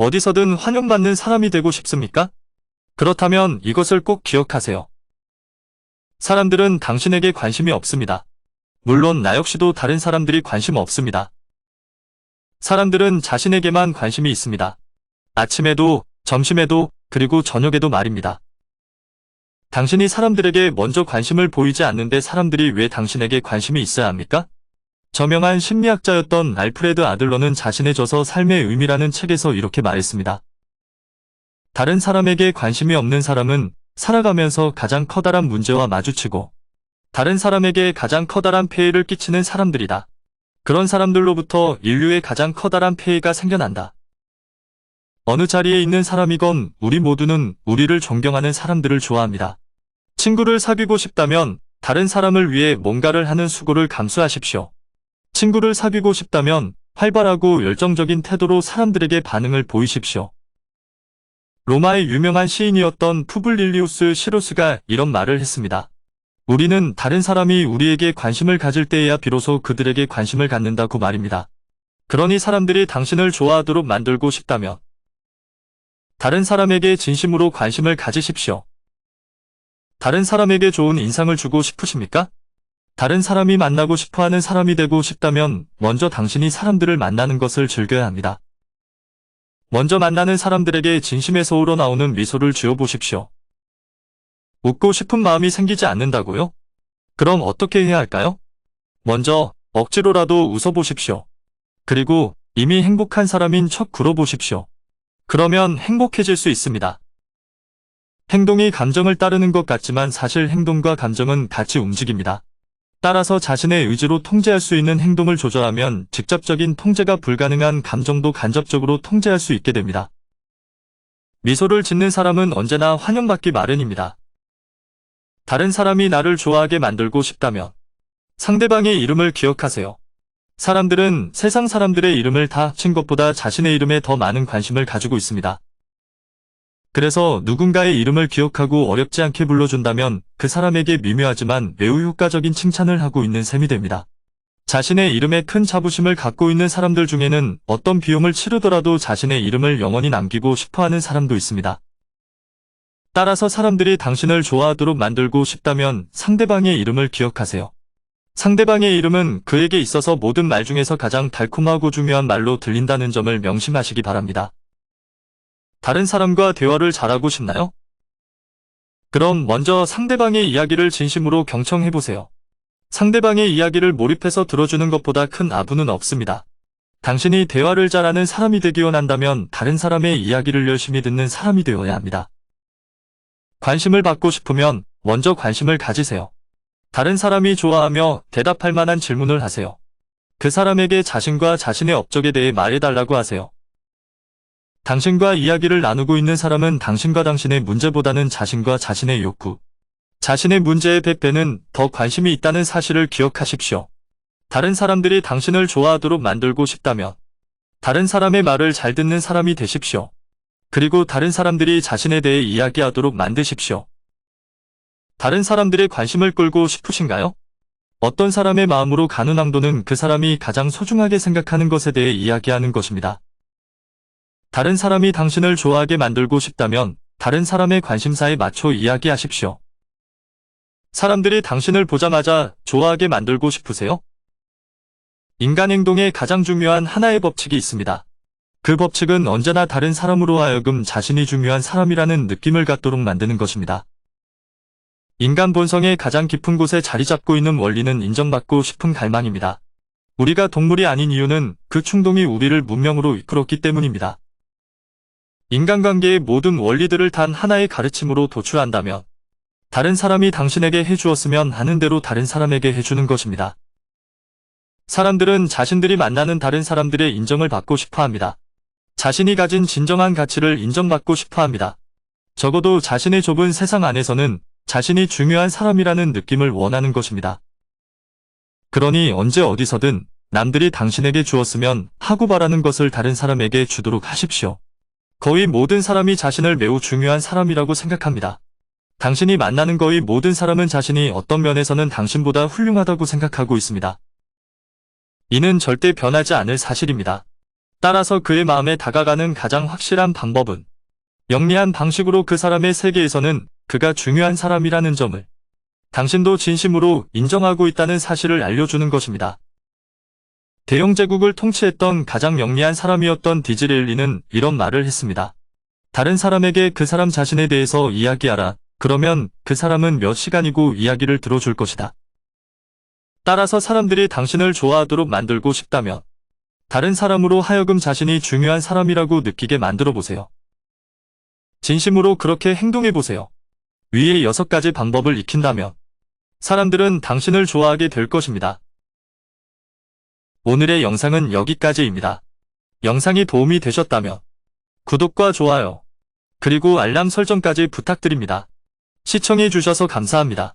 어디서든 환영받는 사람이 되고 싶습니까? 그렇다면 이것을 꼭 기억하세요. 사람들은 당신에게 관심이 없습니다. 물론 나 역시도 다른 사람들이 관심 없습니다. 사람들은 자신에게만 관심이 있습니다. 아침에도, 점심에도, 그리고 저녁에도 말입니다. 당신이 사람들에게 먼저 관심을 보이지 않는데 사람들이 왜 당신에게 관심이 있어야 합니까? 저명한 심리학자였던 알프레드 아들러는 자신의 저서 삶의 의미라는 책에서 이렇게 말했습니다. 다른 사람에게 관심이 없는 사람은 살아가면서 가장 커다란 문제와 마주치고 다른 사람에게 가장 커다란 폐해를 끼치는 사람들이다. 그런 사람들로부터 인류의 가장 커다란 폐해가 생겨난다. 어느 자리에 있는 사람이건 우리 모두는 우리를 존경하는 사람들을 좋아합니다. 친구를 사귀고 싶다면 다른 사람을 위해 뭔가를 하는 수고를 감수하십시오. 친구를 사귀고 싶다면 활발하고 열정적인 태도로 사람들에게 반응을 보이십시오. 로마의 유명한 시인이었던 푸블릴리우스 시로스가 이런 말을 했습니다. 우리는 다른 사람이 우리에게 관심을 가질 때에야 비로소 그들에게 관심을 갖는다고 말입니다. 그러니 사람들이 당신을 좋아하도록 만들고 싶다면 다른 사람에게 진심으로 관심을 가지십시오. 다른 사람에게 좋은 인상을 주고 싶으십니까? 다른 사람이 만나고 싶어하는 사람이 되고 싶다면 먼저 당신이 사람들을 만나는 것을 즐겨야 합니다. 먼저 만나는 사람들에게 진심에서 우러나오는 미소를 지어보십시오. 웃고 싶은 마음이 생기지 않는다고요? 그럼 어떻게 해야 할까요? 먼저 억지로라도 웃어보십시오. 그리고 이미 행복한 사람인 척 굴어보십시오. 그러면 행복해질 수 있습니다. 행동이 감정을 따르는 것 같지만 사실 행동과 감정은 같이 움직입니다. 따라서 자신의 의지로 통제할 수 있는 행동을 조절하면 직접적인 통제가 불가능한 감정도 간접적으로 통제할 수 있게 됩니다. 미소를 짓는 사람은 언제나 환영받기 마련입니다. 다른 사람이 나를 좋아하게 만들고 싶다면 상대방의 이름을 기억하세요. 사람들은 세상 사람들의 이름을 다 합친 것보다 자신의 이름에 더 많은 관심을 가지고 있습니다. 그래서 누군가의 이름을 기억하고 어렵지 않게 불러준다면 그 사람에게 미묘하지만 매우 효과적인 칭찬을 하고 있는 셈이 됩니다. 자신의 이름에 큰 자부심을 갖고 있는 사람들 중에는 어떤 비용을 치르더라도 자신의 이름을 영원히 남기고 싶어하는 사람도 있습니다. 따라서 사람들이 당신을 좋아하도록 만들고 싶다면 상대방의 이름을 기억하세요. 상대방의 이름은 그에게 있어서 모든 말 중에서 가장 달콤하고 중요한 말로 들린다는 점을 명심하시기 바랍니다. 다른 사람과 대화를 잘하고 싶나요? 그럼 먼저 상대방의 이야기를 진심으로 경청해보세요. 상대방의 이야기를 몰입해서 들어주는 것보다 큰 아부는 없습니다. 당신이 대화를 잘하는 사람이 되기 원한다면 다른 사람의 이야기를 열심히 듣는 사람이 되어야 합니다. 관심을 받고 싶으면 먼저 관심을 가지세요. 다른 사람이 좋아하며 대답할 만한 질문을 하세요. 그 사람에게 자신과 자신의 업적에 대해 말해달라고 하세요. 당신과 이야기를 나누고 있는 사람은 당신과 당신의 문제보다는 자신과 자신의 욕구, 자신의 문제의 100배는 더 관심이 있다는 사실을 기억하십시오. 다른 사람들이 당신을 좋아하도록 만들고 싶다면 다른 사람의 말을 잘 듣는 사람이 되십시오. 그리고 다른 사람들이 자신에 대해 이야기하도록 만드십시오. 다른 사람들의 관심을 끌고 싶으신가요? 어떤 사람의 마음으로 가는 왕도는 그 사람이 가장 소중하게 생각하는 것에 대해 이야기하는 것입니다. 다른 사람이 당신을 좋아하게 만들고 싶다면 다른 사람의 관심사에 맞춰 이야기하십시오. 사람들이 당신을 보자마자 좋아하게 만들고 싶으세요? 인간 행동에 가장 중요한 하나의 법칙이 있습니다. 그 법칙은 언제나 다른 사람으로 하여금 자신이 중요한 사람이라는 느낌을 갖도록 만드는 것입니다. 인간 본성의 가장 깊은 곳에 자리 잡고 있는 원리는 인정받고 싶은 갈망입니다. 우리가 동물이 아닌 이유는 그 충동이 우리를 문명으로 이끌었기 때문입니다. 인간관계의 모든 원리들을 단 하나의 가르침으로 도출한다면 다른 사람이 당신에게 해주었으면 하는 대로 다른 사람에게 해주는 것입니다. 사람들은 자신들이 만나는 다른 사람들의 인정을 받고 싶어합니다. 자신이 가진 진정한 가치를 인정받고 싶어합니다. 적어도 자신의 좁은 세상 안에서는 자신이 중요한 사람이라는 느낌을 원하는 것입니다. 그러니 언제 어디서든 남들이 당신에게 주었으면 하고 바라는 것을 다른 사람에게 주도록 하십시오. 거의 모든 사람이 자신을 매우 중요한 사람이라고 생각합니다. 당신이 만나는 거의 모든 사람은 자신이 어떤 면에서는 당신보다 훌륭하다고 생각하고 있습니다. 이는 절대 변하지 않을 사실입니다. 따라서 그의 마음에 다가가는 가장 확실한 방법은 영리한 방식으로 그 사람의 세계에서는 그가 중요한 사람이라는 점을 당신도 진심으로 인정하고 있다는 사실을 알려주는 것입니다. 대영 제국을 통치했던 가장 영리한 사람이었던 디즈레일리는 이런 말을 했습니다. 다른 사람에게 그 사람 자신에 대해서 이야기하라. 그러면 그 사람은 몇 시간이고 이야기를 들어줄 것이다. 따라서 사람들이 당신을 좋아하도록 만들고 싶다면 다른 사람으로 하여금 자신이 중요한 사람이라고 느끼게 만들어 보세요. 진심으로 그렇게 행동해 보세요. 위의 6가지 방법을 익힌다면 사람들은 당신을 좋아하게 될 것입니다. 오늘의 영상은 여기까지입니다. 영상이 도움이 되셨다면 구독과 좋아요, 그리고 알람 설정까지 부탁드립니다. 시청해 주셔서 감사합니다.